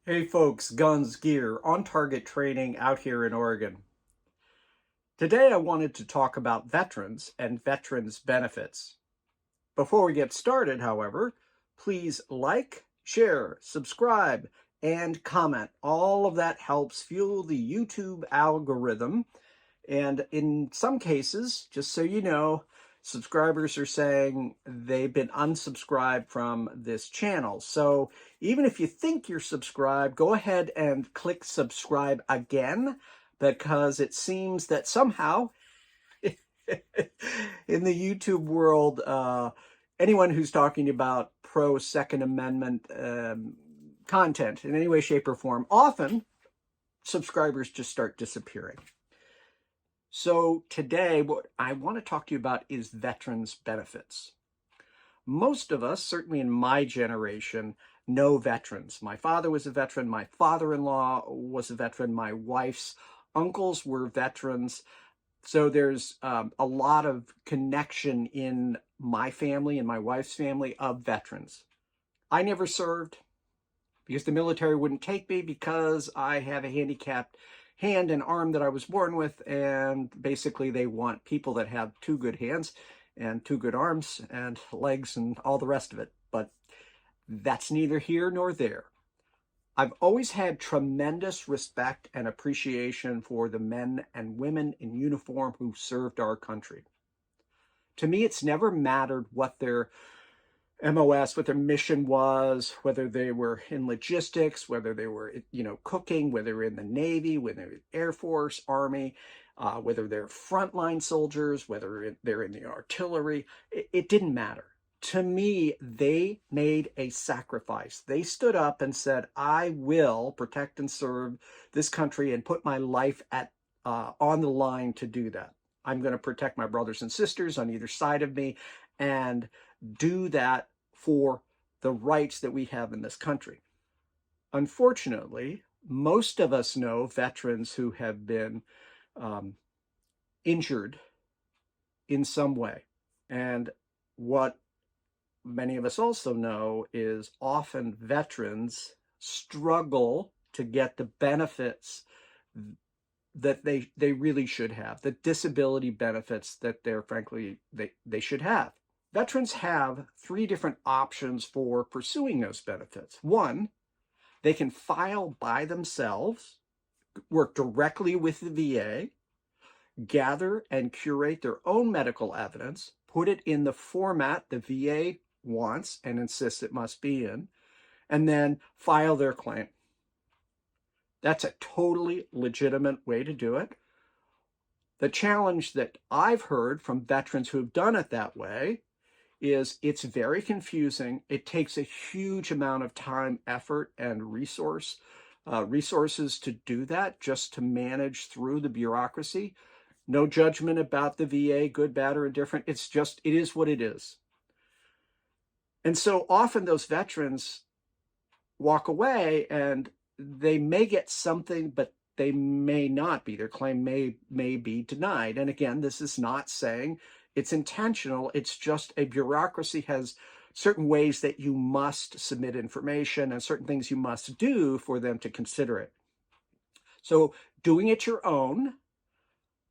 Hey folks, guns, gear, on target training out here in Oregon. Today I wanted to talk about veterans and veterans benefits. Before we get started, however, please like, share, subscribe, and comment. All of that helps fuel the YouTube algorithm. And in some cases, just so you know, subscribers are saying they've been unsubscribed from this channel. So even if you think you're subscribed, go ahead and click subscribe again, because it seems that somehow in the YouTube world, anyone who's talking about pro Second Amendment content in any way, shape, or form, often subscribers just start disappearing. So today, what I want to talk to you about is veterans benefits. Most of us, certainly in my generation, know veterans. My father was a veteran. My father-in-law was a veteran. My wife's uncles were veterans. So there's a lot of connection in my family and my wife's family of veterans. I never served because the military wouldn't take me because I have a handicapped hand and arm that I was born with, and basically they want people that have two good hands and two good arms and legs and all the rest of it. But that's neither here nor there. I've always had tremendous respect and appreciation for the men and women in uniform who served our country. To me, it's never mattered what their MOS, what their mission was, whether they were in logistics, whether they were, cooking, whether they were in the Navy, whether they were Air Force, Army, whether they're frontline soldiers, whether they're in the artillery. It didn't matter. To me, they made a sacrifice. They stood up and said, I will protect and serve this country and put my life on the line to do that. I'm going to protect my brothers and sisters on either side of me and do that for the rights that we have in this country. Unfortunately, most of us know veterans who have been injured in some way. And what many of us also know is often veterans struggle to get the benefits that they really should have, the disability benefits that they should have. Veterans have three different options for pursuing those benefits. One, they can file by themselves, work directly with the VA, gather and curate their own medical evidence, put it in the format the VA wants and insists it must be in, and then file their claim. That's a totally legitimate way to do it. The challenge that I've heard from veterans who have done it that way is it's very confusing. It takes a huge amount of time, effort, and resources to do that, just to manage through the bureaucracy. No judgment about the VA, good, bad, or indifferent. It is what it is. And so often those veterans walk away and they may get something, but they may not be. Their claim may be denied. And again, this is not saying it's intentional. It's just a bureaucracy has certain ways that you must submit information and certain things you must do for them to consider it. So doing it your own,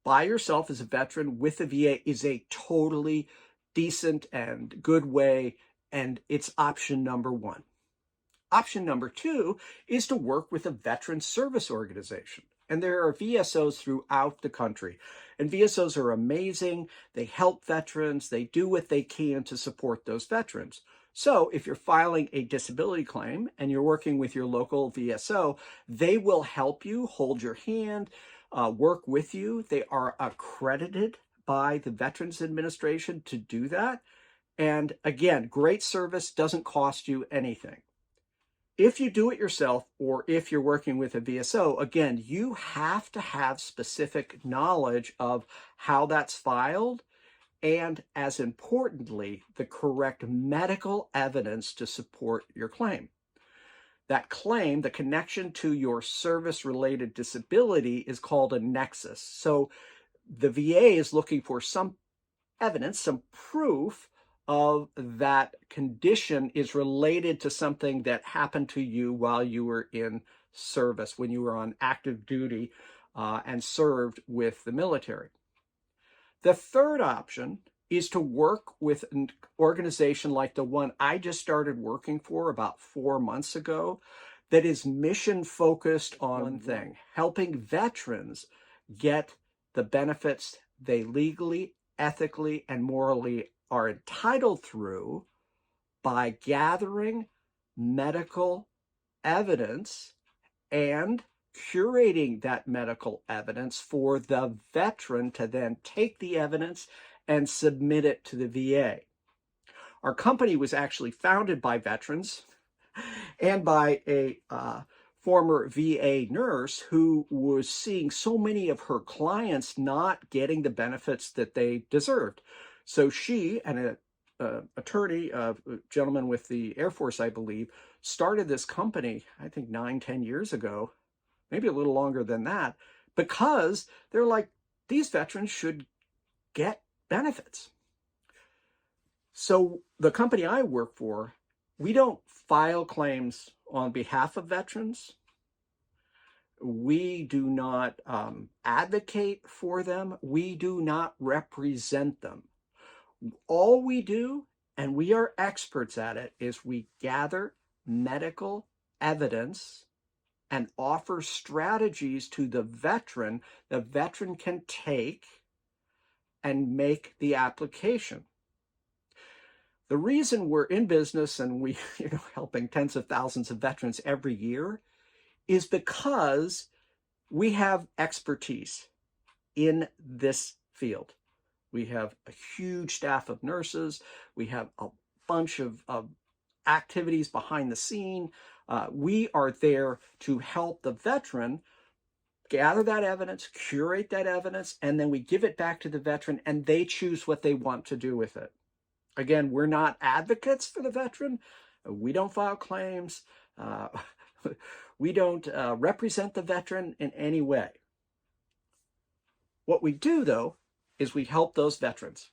by yourself as a veteran with the VA, is a totally decent and good way, and it's option number one. Option number two is to work with a veteran service organization. And there are VSOs throughout the country. And VSOs are amazing. They help veterans. They do what they can to support those veterans. So if you're filing a disability claim and you're working with your local VSO, they will help you, hold your hand, work with you. They are accredited by the Veterans Administration to do that. And again, great service, doesn't cost you anything. If you do it yourself, or if you're working with a VSO, again, you have to have specific knowledge of how that's filed, and as importantly, the correct medical evidence to support your claim. That claim, the connection to your service-related disability, is called a nexus. So the VA is looking for some evidence, some proof of that condition is related to something that happened to you while you were in service, when you were on active duty and served with the military. The third option is to work with an organization like the one I just started working for about 4 months ago that is mission focused on one thing: helping veterans get the benefits they legally, ethically, and morally are entitled through by gathering medical evidence and curating that medical evidence for the veteran to then take the evidence and submit it to the VA. Our company was actually founded by veterans and by a former VA nurse who was seeing so many of her clients not getting the benefits that they deserved. So she and an attorney, a gentleman with the Air Force, I believe, started this company, I think 9-10 years ago, maybe a little longer than that, because they're like, these veterans should get benefits. So the company I work for, we don't file claims on behalf of veterans. We do not advocate for them. We do not represent them. All we do, and we are experts at it, is we gather medical evidence and offer strategies to the veteran can take and make the application. The reason we're in business and we, helping tens of thousands of veterans every year is because we have expertise in this field. We have a huge staff of nurses. We have a bunch of activities behind the scene. We are there to help the veteran gather that evidence, curate that evidence, and then we give it back to the veteran and they choose what they want to do with it. Again, we're not advocates for the veteran. We don't file claims. We don't represent the veteran in any way. What we do, though, is we help those veterans.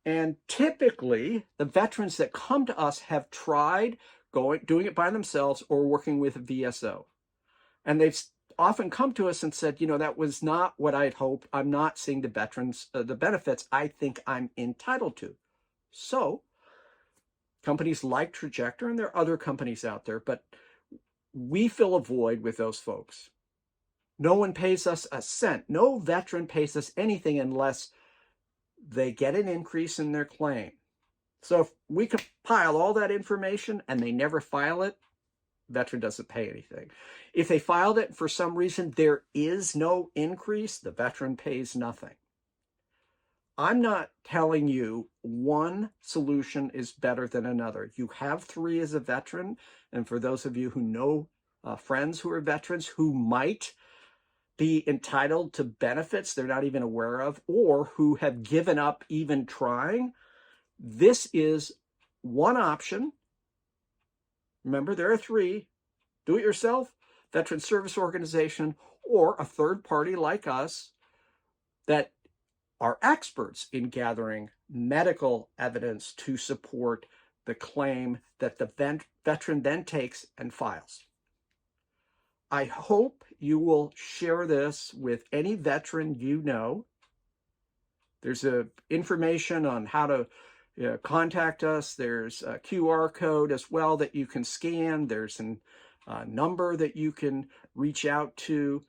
And typically, the veterans that come to us have tried doing it by themselves or working with a VSO. And they've often come to us and said, that was not what I'd hoped. I'm not seeing the veterans, the benefits I think I'm entitled to. So companies like Trajector, and there are other companies out there, but we fill a void with those folks. No one pays us a cent. No veteran pays us anything unless they get an increase in their claim. So if we compile all that information and they never file it, veteran doesn't pay anything. If they filed it for some reason there is no increase, the veteran pays nothing. I'm not telling you one solution is better than another. You have three as a veteran, and for those of you who know friends who are veterans who might be entitled to benefits they're not even aware of, or who have given up even trying, this is one option. Remember, there are three: do it yourself, veteran service organization, or a third party like us that are experts in gathering medical evidence to support the claim that the veteran then takes and files. I hope you will share this with any veteran you know. There's information on how to contact us. There's a QR code as well that you can scan. There's a number that you can reach out to.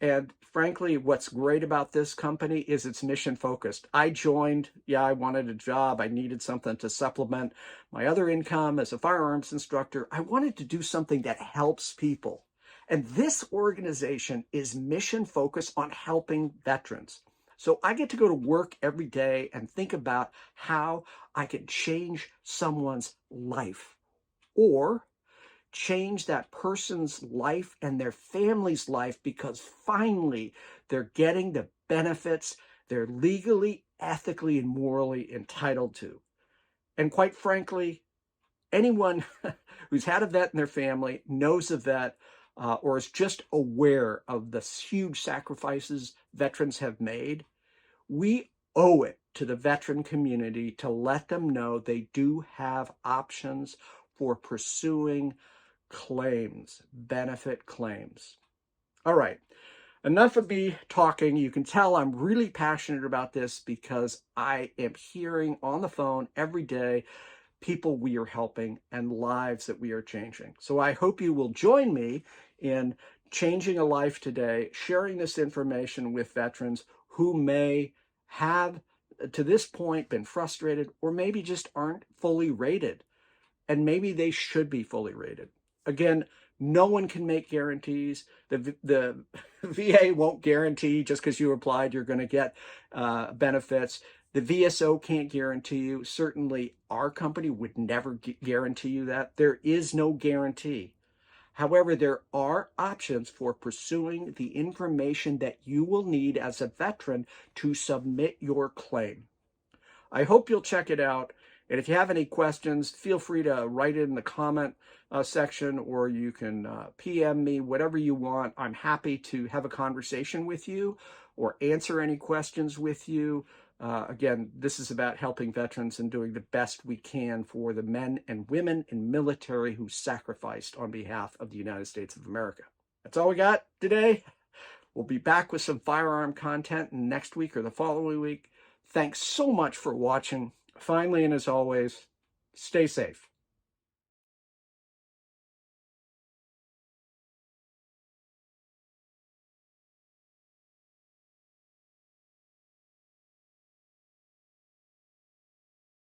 And frankly, what's great about this company is it's mission focused. I joined, I wanted a job. I needed something to supplement my other income as a firearms instructor. I wanted to do something that helps people. And this organization is mission focused on helping veterans. So I get to go to work every day and think about how I can change someone's life, or change that person's life and their family's life, because finally they're getting the benefits they're legally, ethically, and morally entitled to. And quite frankly, anyone who's had a vet in their family, knows a vet, or is just aware of the huge sacrifices veterans have made, we owe it to the veteran community to let them know they do have options for pursuing claims, benefit claims. All right. Enough of me talking. You can tell I'm really passionate about this because I am hearing on the phone every day people we are helping and lives that we are changing. So I hope you will join me in changing a life today, sharing this information with veterans who may have to this point been frustrated or maybe just aren't fully rated, and maybe they should be fully rated. Again, no one can make guarantees. The VA won't guarantee just because you applied you're going to get benefits. The VSO can't guarantee you. Certainly, our company would never guarantee you that. There is no guarantee. However, there are options for pursuing the information that you will need as a veteran to submit your claim. I hope you'll check it out. And if you have any questions, feel free to write it in the comment section, or you can PM me, whatever you want. I'm happy to have a conversation with you or answer any questions with you. Again, this is about helping veterans and doing the best we can for the men and women in military who sacrificed on behalf of the United States of America. That's all we got today. We'll be back with some firearm content next week or the following week. Thanks so much for watching. Finally, and as always, stay safe.